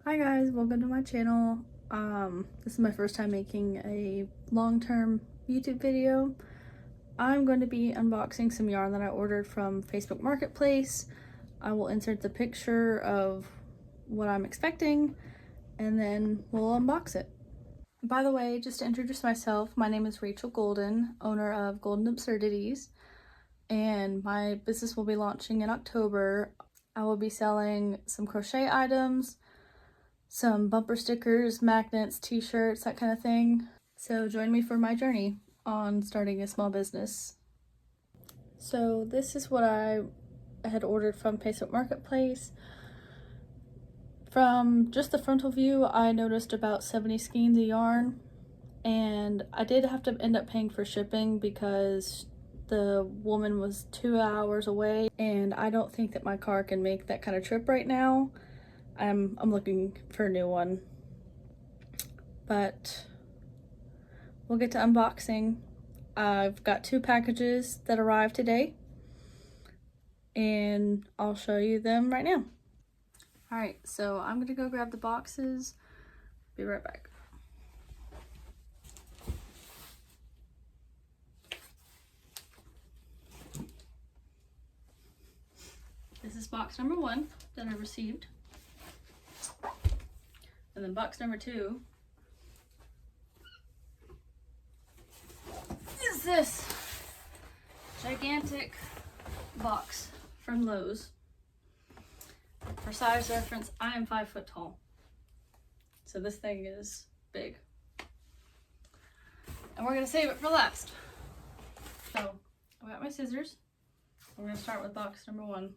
Hi guys, welcome to my channel. This is my first time making a long-term YouTube video. I'm going to be unboxing some yarn that I ordered from Facebook Marketplace. I will insert the picture of what I'm expecting and then we'll unbox it. By the way, just to introduce myself, my name is Rachel Golden, owner of Golden Absurdities, and my business will be launching in October. I will be selling some crochet items, some bumper stickers, magnets, t-shirts, that kind of thing. So join me for my journey on starting a small business. So this is what I had ordered from Facebook Marketplace. From just the frontal view, I noticed about 70 skeins of yarn, and I did have to end up paying for shipping because the woman was 2 hours away, and I don't think that my car can make that kind of trip right now. I'm looking for a new one, but we'll get to unboxing. I've got 2 packages that arrived today, and I'll show you them right now. All right, so I'm gonna go grab the boxes. Be right back. This is box number 1 that I received. And then box number 2 is this gigantic box from Lowe's. For size reference, I am 5 foot tall, so this thing is big. And we're gonna save it for last. So I got my scissors. We're gonna start with box number 1.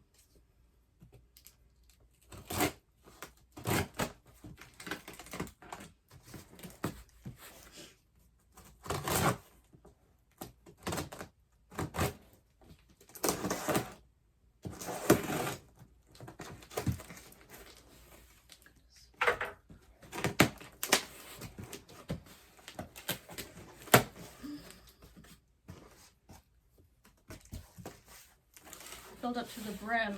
Filled up to the brim.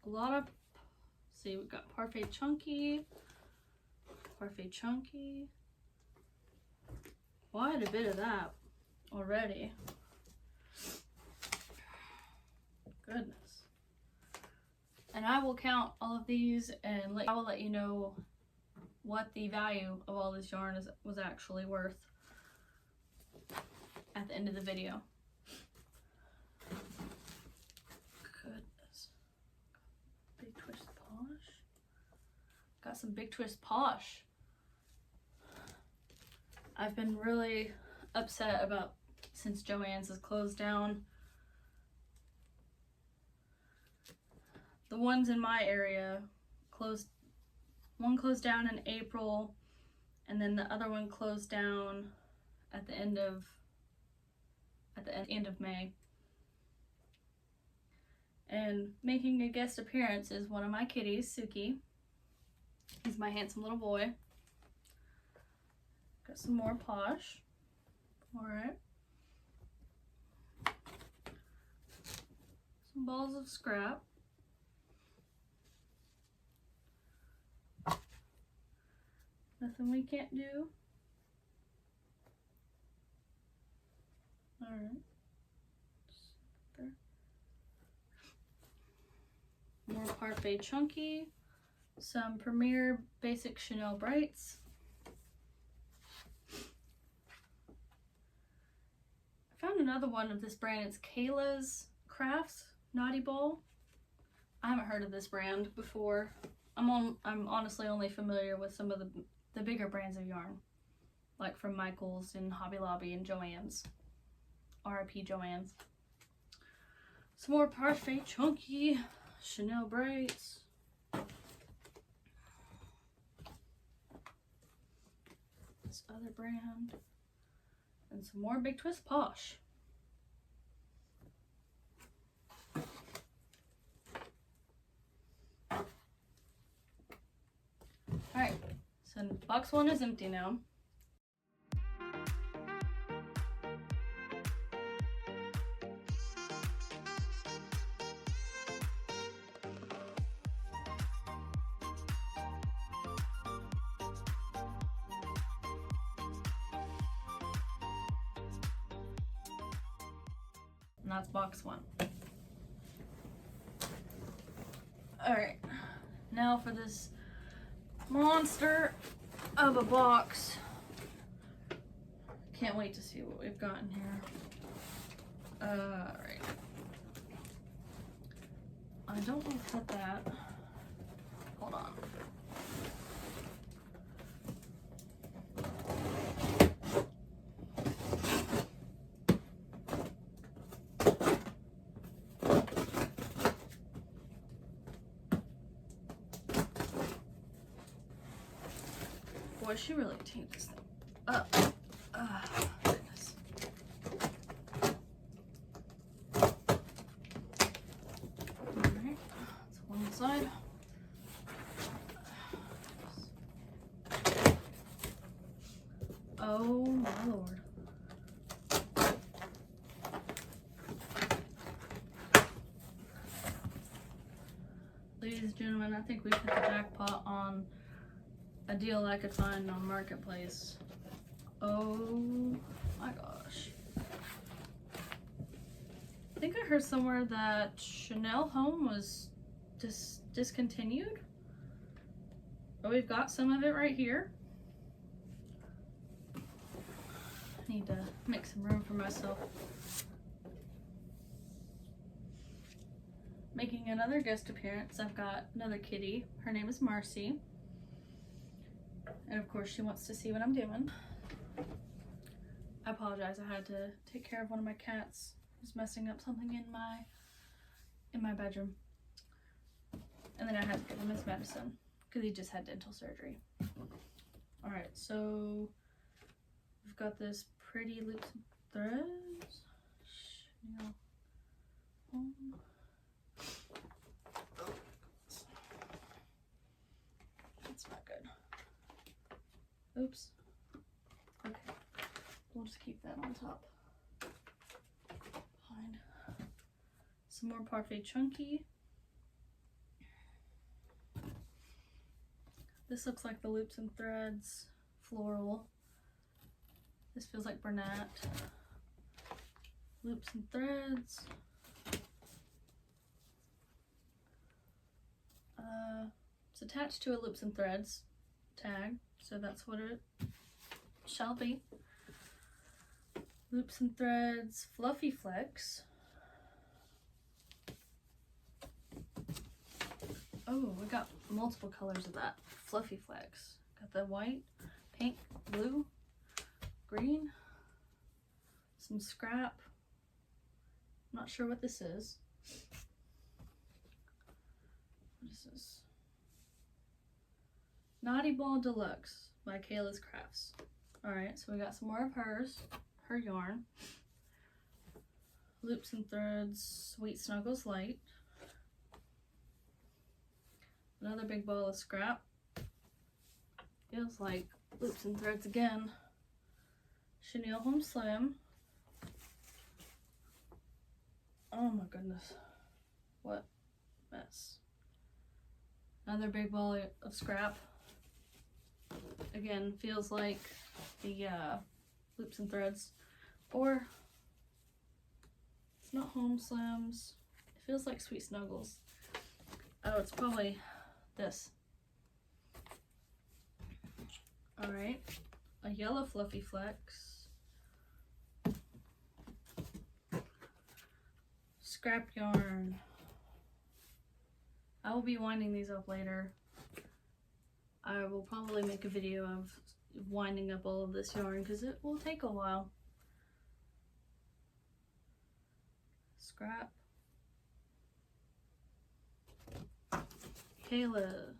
A lot of, see, we've got Parfait Chunky, quite a bit of that already. Goodness. And I will count all of these and I will let you know what the value of all this yarn was actually worth at the end of the video. Goodness. Big Twist Posh. Got some Big Twist Posh. I've been really upset about since Joann's has closed down. The ones in my area one closed down in April, and then the other one closed down at the end of May. And making a guest appearance is one of my kitties, Suki. He's my handsome little boy. Got some more Posh. Alright. Some balls of scrap. Nothing we can't do. Alright. More Parfait Chunky. Some Premier Basic Chanel Brights. I found another one of this brand. It's Kayla's Krafts Naughty Ball. I haven't heard of this brand before. I'm honestly only familiar with some of the bigger brands of yarn, like from Michael's and Hobby Lobby and Joann's. RIP Joann's. Some more Parfait Chunky Chanel Brights. This other brand. And some more Big Twist Posh. Alright, so box 1 is empty now. And that's box 1. Alright, now for this monster of a box. Can't wait to see what we've got in here. Alright. I don't want to cut that. Hold on. Boy, she really taped this thing up. Goodness. Alright, that's one side. Oh my lord. Ladies and gentlemen, I think we hit the jackpot on a deal I could find on Marketplace. Oh my gosh. I think I heard somewhere that Chanel Home was discontinued. But we've got some of it right here. I need to make some room for myself. Making another guest appearance, I've got another kitty. Her name is Marcy. And of course she wants to see what I'm doing. I apologize, I had to take care of one of my cats who's messing up something in my bedroom. And then I had to give him his medicine because he just had dental surgery. Alright, so we've got this pretty loops and threads. That's not good. Oops. Okay. We'll just keep that on top. Fine. Some more Parfait Chunky. This looks like the loops and threads floral. This feels like Bernat. Loops and threads. It's attached to a loops and threads tag, so that's what it shall be. Loops and threads, Fluffy Flex. Oh, we got multiple colors of that. Fluffy Flex. Got the white, pink, blue, green, some scrap. I'm not sure what this is. What is this? Naughty Ball Deluxe by Kayla's Krafts. Alright, so we got some more of hers, her yarn. Loops and threads, Sweet Snuggles Light. Another big ball of scrap. Feels like loops and threads again. Chanel Home Slim. Oh my goodness. What mess. Another big ball of scrap. Again, feels like the loops and threads. Or, it's not Home Slims. It feels like Sweet Snuggles. Oh, it's probably this. Alright. A yellow Fluffy Flex. Scrap yarn. I will be winding these up later. I will probably make a video of winding up all of this yarn because it will take a while. Scrap. Kayla.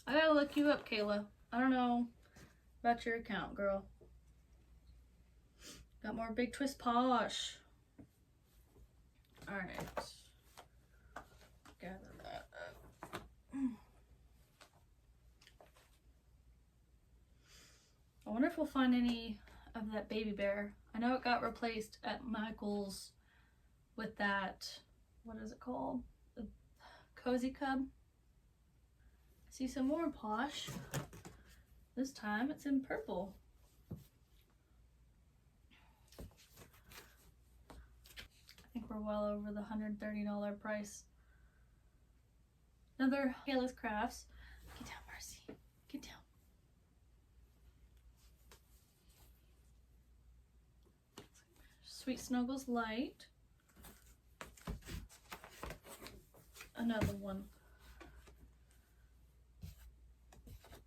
I gotta look you up, Kayla. I don't know about your account, girl. Got more Big Twist Posh. Alright. Gather that up. I wonder if we'll find any of that baby bear. I know it got replaced at Michael's with that, what is it called? The Cozy Cub. See some more Posh. This time it's in purple. for well over the $130 price. Another Kayla's Krafts. Get down, Mercy. Get down. Sweet Snuggles Light. Another one.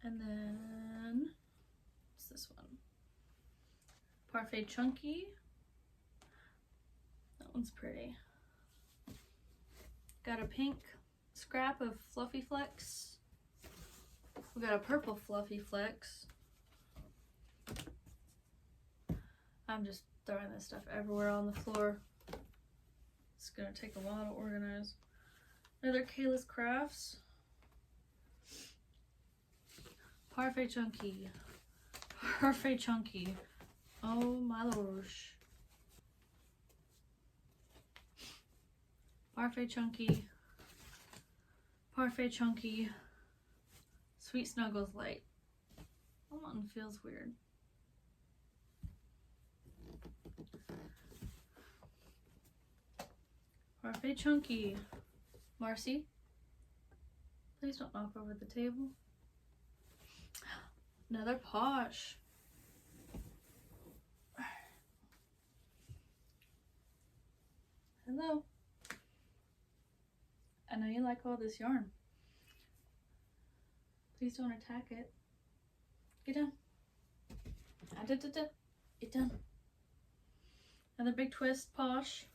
And then, what's this one? Parfait Chunky. That one's pretty. Got a pink scrap of Fluffy Flex. We got a purple Fluffy Flex. I'm just throwing this stuff everywhere on the floor. It's gonna take a while to organize. Another Kayla's Krafts. Parfait Chunky. Parfait Chunky. Oh my lord. Parfait Chunky. Parfait Chunky. Sweet Snuggles Light. That one feels weird. Parfait Chunky. Marcy, please don't knock over the table. Another Posh. Hello. I know you like all this yarn. Please don't attack it. Get down. Get down. Another big twist, Posh.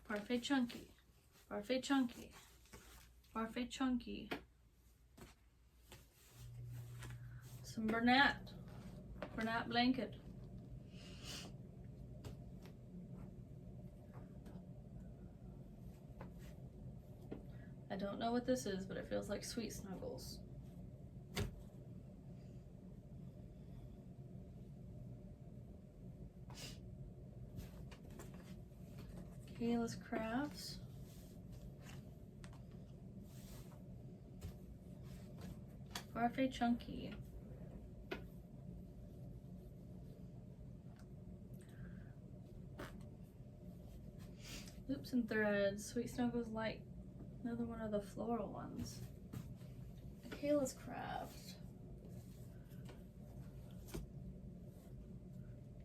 Parfait Chunky. Parfait Chunky. Parfait Chunky. Some Bernat. Bernat Blanket. I don't know what this is, but it feels like Sweet Snuggles. Kayla's Krafts. Parfait Chunky. Loops and Threads. Sweet Snuggles Light. Another one of the floral ones. Kayla's Krafts.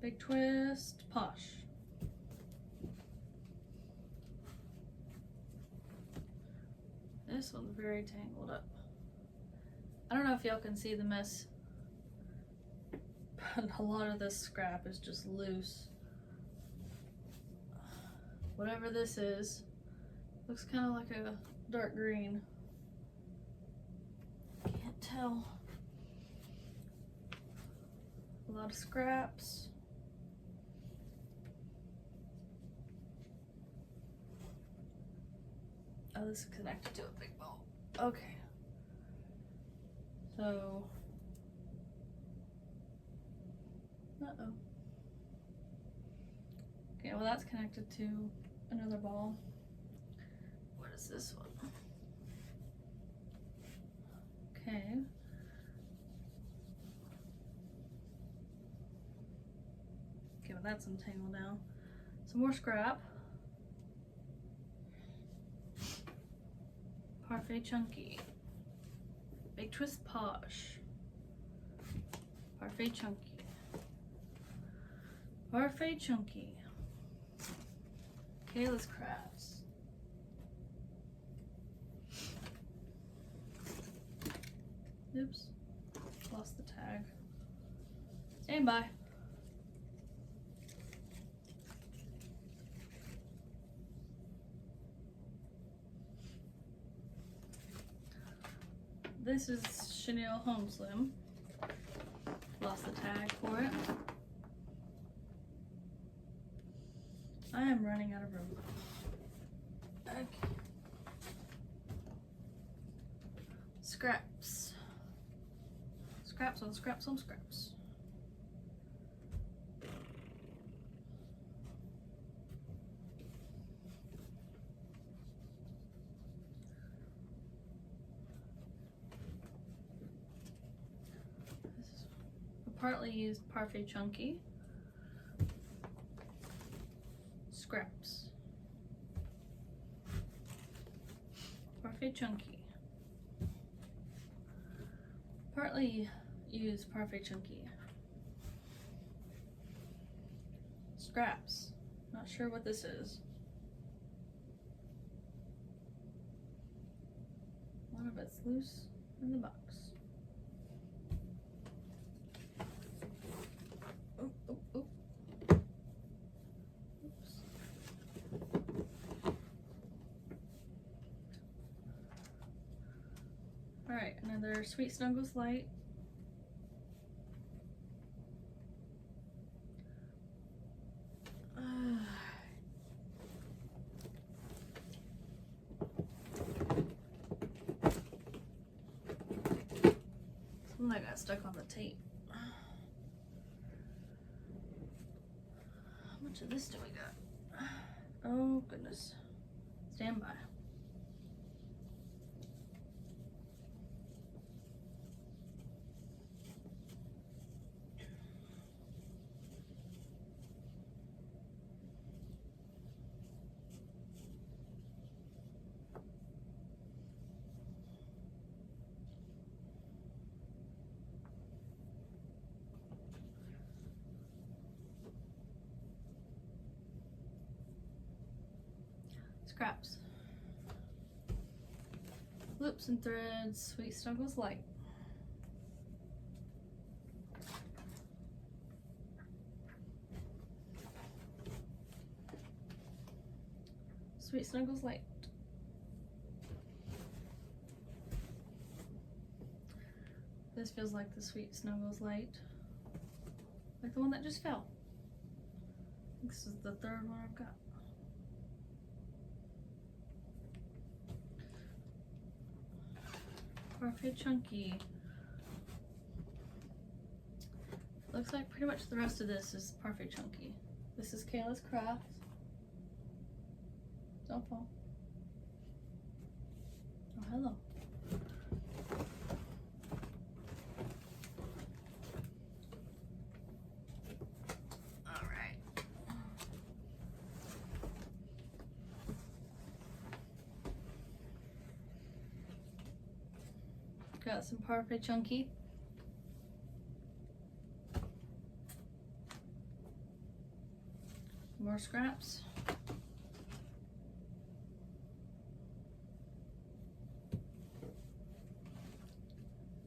Big Twist. Posh. This one's very tangled up. I don't know if y'all can see the mess, but a lot of this scrap is just loose. Whatever this is, looks kind of like a dark green. Can't tell. A lot of scraps. Oh, this is connected to a big ball. Okay. So, uh-oh. Okay, well that's connected to another ball. What is this one? Okay. Okay, well that's untangled now. Some more scrap. Parfait Chunky. Big Twist Posh. Parfait Chunky. Parfait Chunky. Kayla's Krafts. Oops. Lost the tag. Stand by. This is Chanel Home Slim. Lost the tag for it. I am running out of room. Okay. Scraps. Scraps on scraps on scraps. Partly used Parfait Chunky. scraps. Parfait chunky. Partly use Parfait chunky. Scraps. Not sure what this is. One of it's loose in the box. Oh, oh, oh. Oops. Alright, another Sweet Snuggles Light. Something got stuck on the tape. How much of this do we got? Oh goodness. Stand by. Scraps. Loops and threads, Sweet Snuggles Light. Sweet Snuggles Light. This feels like the Sweet Snuggles Light. Like the one that just fell. This is the third one I've got. Parfait chunky. Looks like pretty much the rest of this is Parfait chunky. This is Kayla's Krafts. Don't fall. Oh, hello. All right. Got some Parfait chunky. More scraps.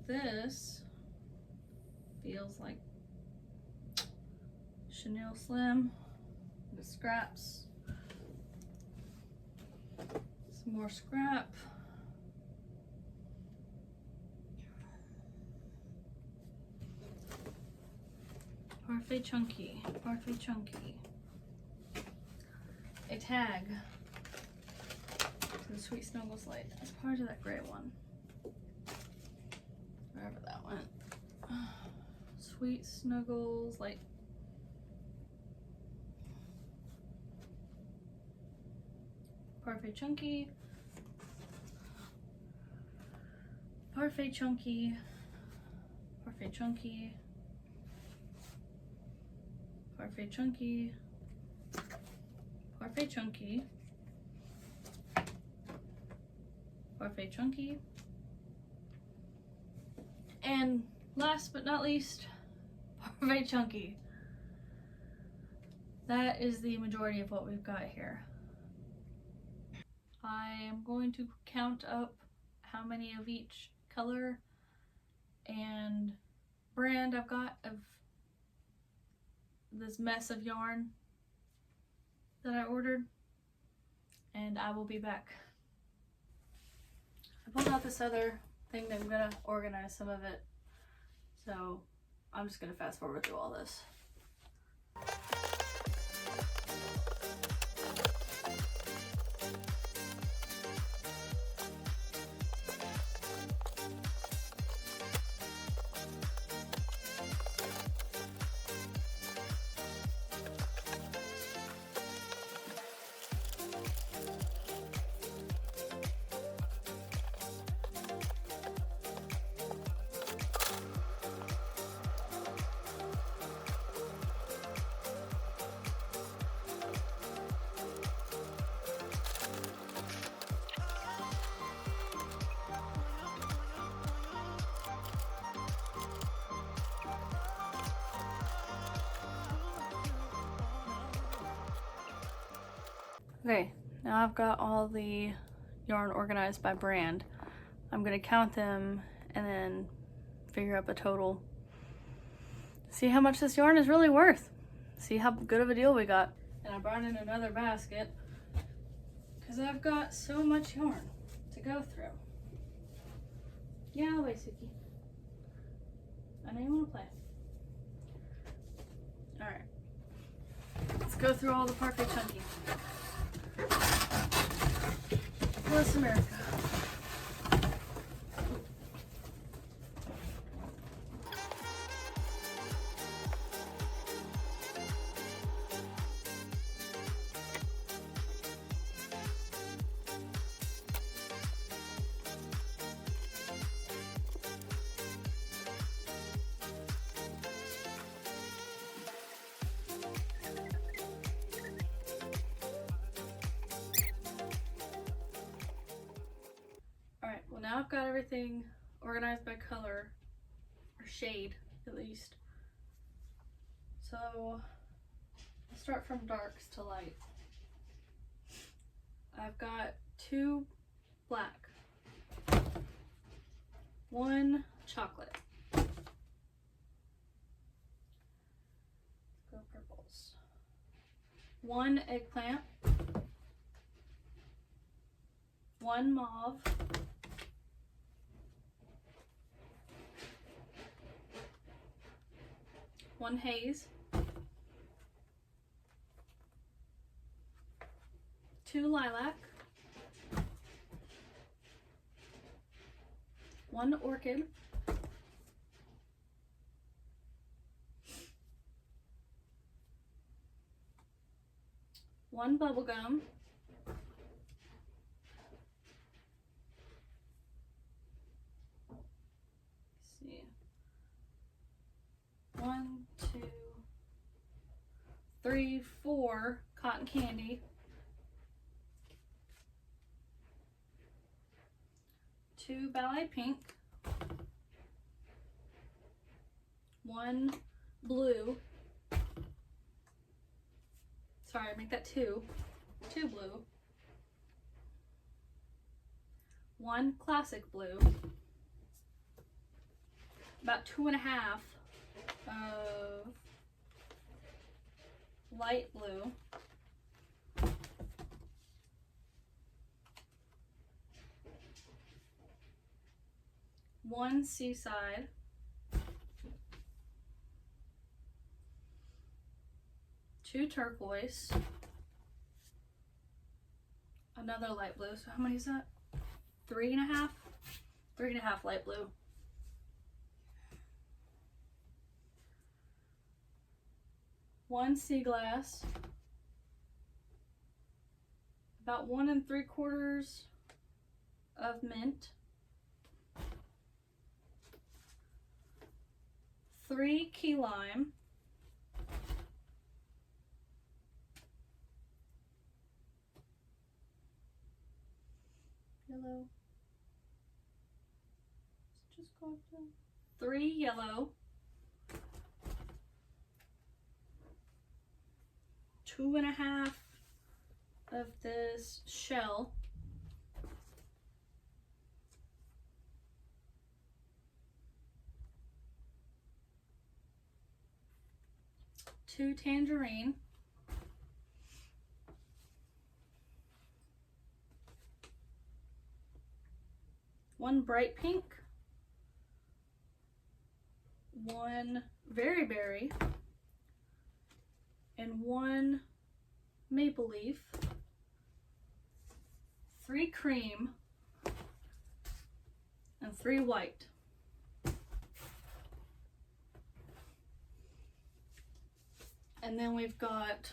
This feels like Chanel Slim. The scraps. Some more scrap. Parfait chunky. Parfait chunky. A tag to the Sweet Snuggles Light. That's part of that gray one. Wherever that went. Sweet Snuggles Light. Parfait chunky. Parfait chunky. Parfait chunky. Parfait chunky. Parfait chunky. Parfait chunky. And last but not least, Parfait chunky. That is the majority of what we've got here. I am going to count up how many of each color and brand I've got of this mess of yarn that I ordered, and I will be back. I pulled out this other thing that I'm gonna organize some of it, so I'm just gonna fast forward through all this. Okay, now I've got all the yarn organized by brand. I'm gonna count them and then figure up a total. See how much this yarn is really worth. See how good of a deal we got. And I brought in another basket because I've got so much yarn to go through. Yeah, wait, Suki. I know you want to play. Alright. Let's go through all the Parfait Chunky. Bless America. Alright, well now I've got everything organized by color, or shade at least. So I'll start from darks to light. I've got 2 black, 1 chocolate. Let's go purples. 1 eggplant, 1 mauve, 1 haze, 2 lilac, 1 orchid, 1 bubblegum, 1, 2, 3, 4 cotton candy, 2 ballet pink, 1 blue, sorry, make that 2 blue, 1 classic blue, about 2.5 of light blue, 1 seaside, 2 turquoise, another light blue, so how many is that? 3.5? 3.5 light blue. One sea glass, about 1 3/4 of mint, 3 key lime, yellow, just go up 3 yellow, 2.5 of this shell, 2 tangerine, 1 bright pink, 1 very berry, and 1 maple leaf, 3 cream, and 3 white. And then we've got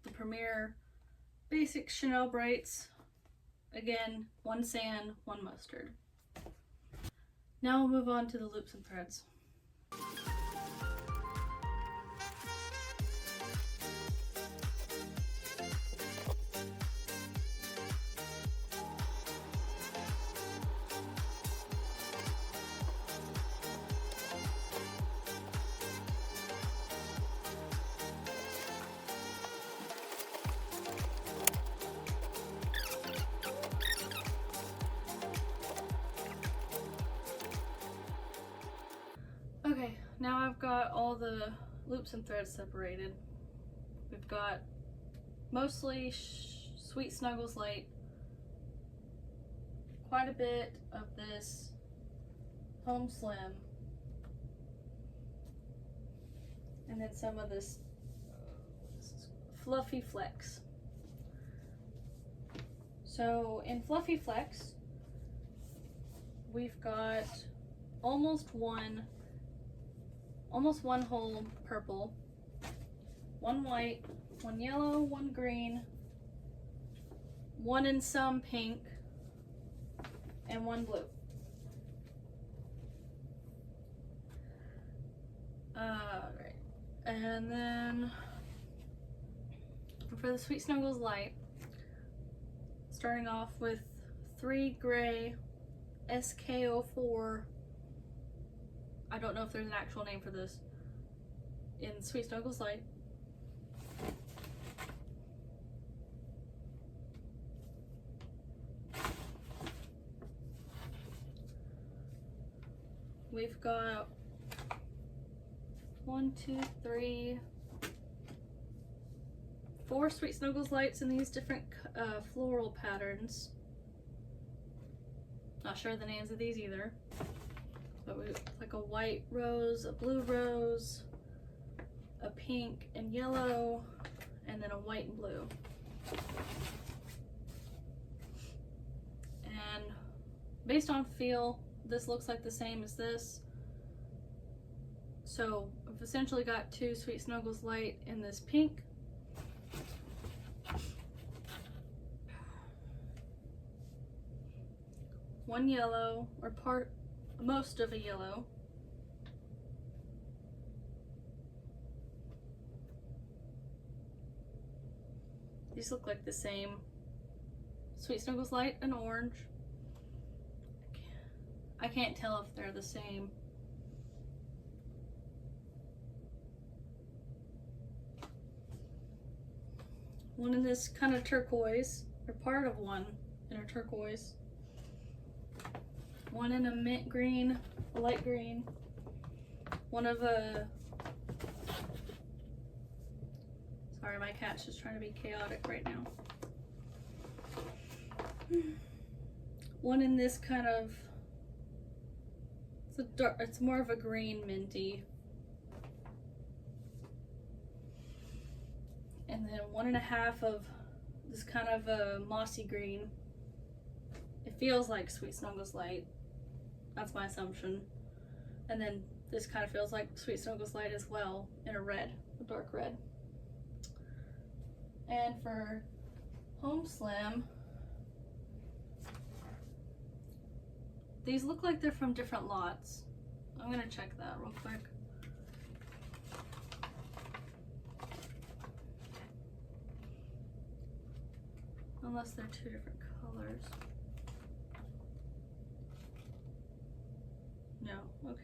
the Premier Basic Chanel Brights. Again, 1 sand, 1 mustard. Now we'll move on to the loops and threads. got all the loops and threads separated. We've got mostly Sweet Snuggles Light, quite a bit of this Home Slim, and then some of this Fluffy Flex. So in Fluffy Flex, we've got almost one whole purple, one white, one yellow, one green, one in some pink, and one blue. Right. And then for the Sweet Snuggles Light, starting off with 3 gray SK04. I don't know if there's an actual name for this in Sweet Snuggles Light. We've got 1, 2, 3, 4 Sweet Snuggles Lights in these different floral patterns. Not sure the names of these either. But we like a white rose, a blue rose, a pink and yellow, and then a white and blue. And based on feel, this looks like the same as this. So I've essentially got 2 Sweet Snuggles Light in this pink. One yellow, or most of a yellow. These look like the same. Sweet Snuggles Light and orange. I can't tell if they're the same. One in this kind of turquoise, or part of one in a turquoise. One in a mint green, a light green. One of a... Sorry, my cat's just trying to be chaotic right now. One in this kind of... It's more of a green minty. And then 1.5 of this kind of a mossy green. It feels like Sweet Snuggles Light. That's my assumption. And then this kind of feels like Sweet Snuggles Light as well, in a red, a dark red. And for Home Slim, these look like they're from different lots. I'm gonna check that real quick. Unless they're 2 different colors. No, okay.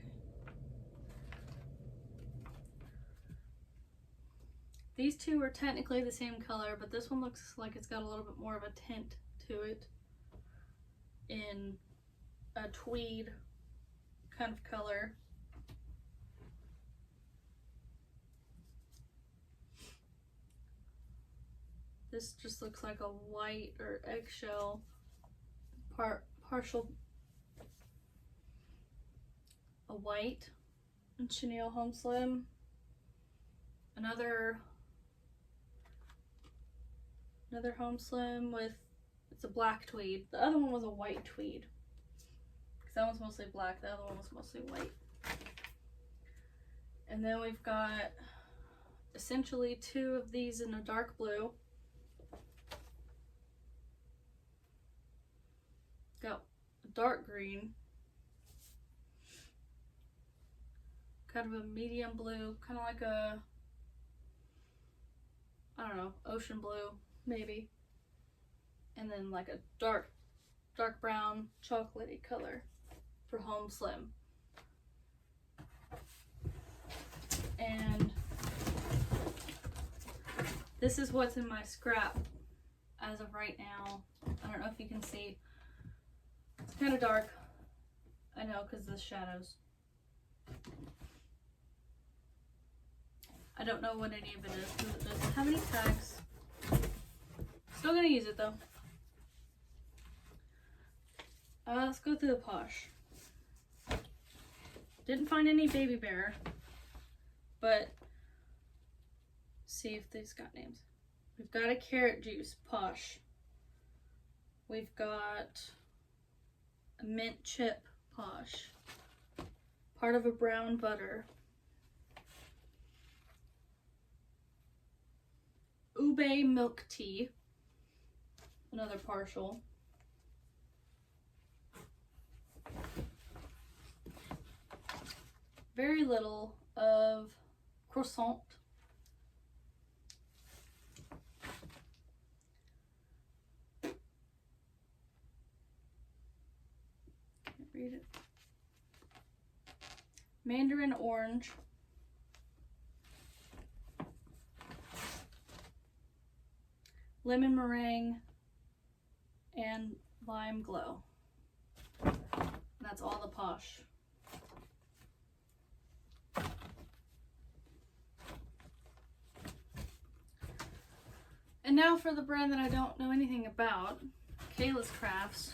These 2 are technically the same color, but this one looks like it's got a little bit more of a tint to it in a tweed kind of color. This just looks like a white or eggshell, partial, a white and chenille Home Slim. Another Home Slim with, it's a black tweed. The other one was a white tweed. Because that one's mostly black, the other one was mostly white. And then we've got essentially 2 of these in a dark blue. Got a dark green, kind of a medium blue, kind of like a, I don't know, ocean blue maybe, and then like a dark brown chocolatey color for Home Slim. And this is what's in my scrap as of right now. I don't know if you can see. It's kind of dark. I know, because of the shadows. I don't know what any of it is because it doesn't have any tags. Still gonna use it though. Let's go through the Posh. Didn't find any baby bear, but see if these got names. We've got a carrot juice, Posh. We've got a mint chip, Posh. Part of a brown butter. Ube milk tea. Another partial. Very little of croissant. Can't read it. Mandarin orange. Lemon meringue and lime glow. And that's all the Posh. And now for the brand that I don't know anything about, Kayla's Krafts.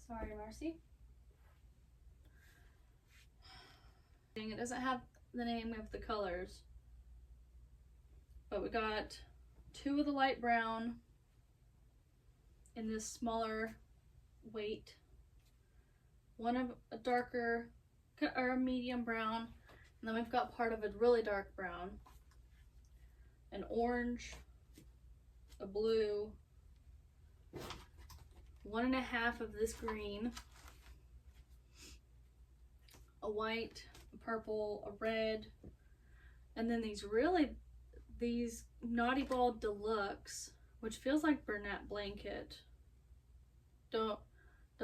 Sorry, Marcy. It doesn't have the name of the colors, but we got 2 of the light brown in this smaller weight, 1 of a darker or a medium brown, and then we've got part of a really dark brown, an orange, a blue, 1.5 of this green, a white, a purple, a red, and then these Naughty Ball Deluxe, which feels like Bernat blanket. Don't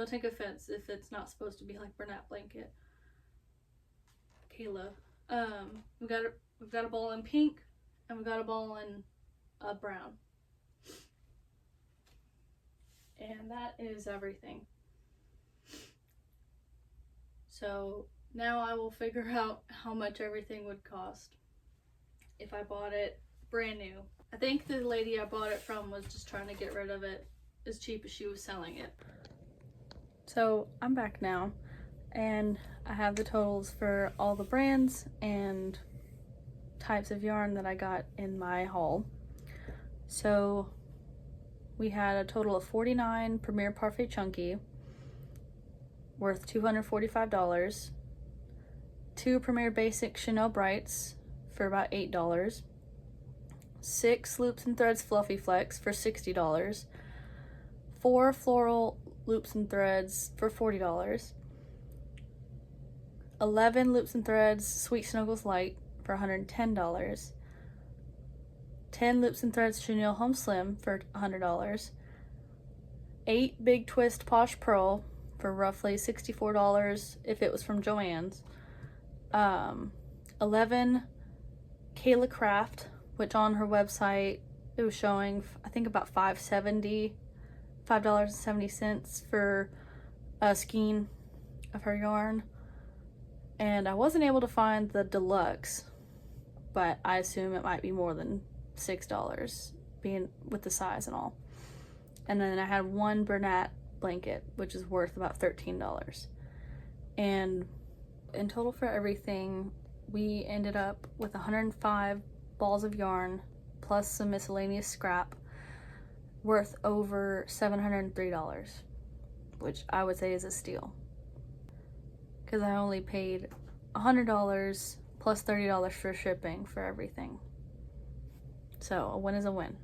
take offense if it's not supposed to be like Bernat blanket. Kayla. We've got a ball in pink and we've got a ball in brown. And that is everything. So now I will figure out how much everything would cost if I bought it brand new. I think the lady I bought it from was just trying to get rid of it as cheap as she was selling it. So I'm back now and I have the totals for all the brands and types of yarn that I got in my haul. So we had a total of 49 Premier Parfait Chunky worth $245, 2 Premier Basic Chanel Brights for about $8, 6 Loops and Threads Fluffy Flex for $60, 4 Floral Loops and Threads for $40, 11 Loops and Threads Sweet Snuggles Light for $110, 10 Loops and Threads Chenille Home Slim for $100, 8 Big Twist Posh Pearl for roughly $64 if it was from Joann's, 11 Kayla Craft, which on her website it was showing I think about $5.70 for a skein of her yarn, and I wasn't able to find the deluxe, but I assume it might be more than $6 being with the size and all. And then I had 1 Bernat blanket, which is worth about $13. And in total for everything, we ended up with 105 balls of yarn plus some miscellaneous scrap worth over $703, which I would say is a steal because I only paid $100 plus $30 for shipping for everything. So a win is a win.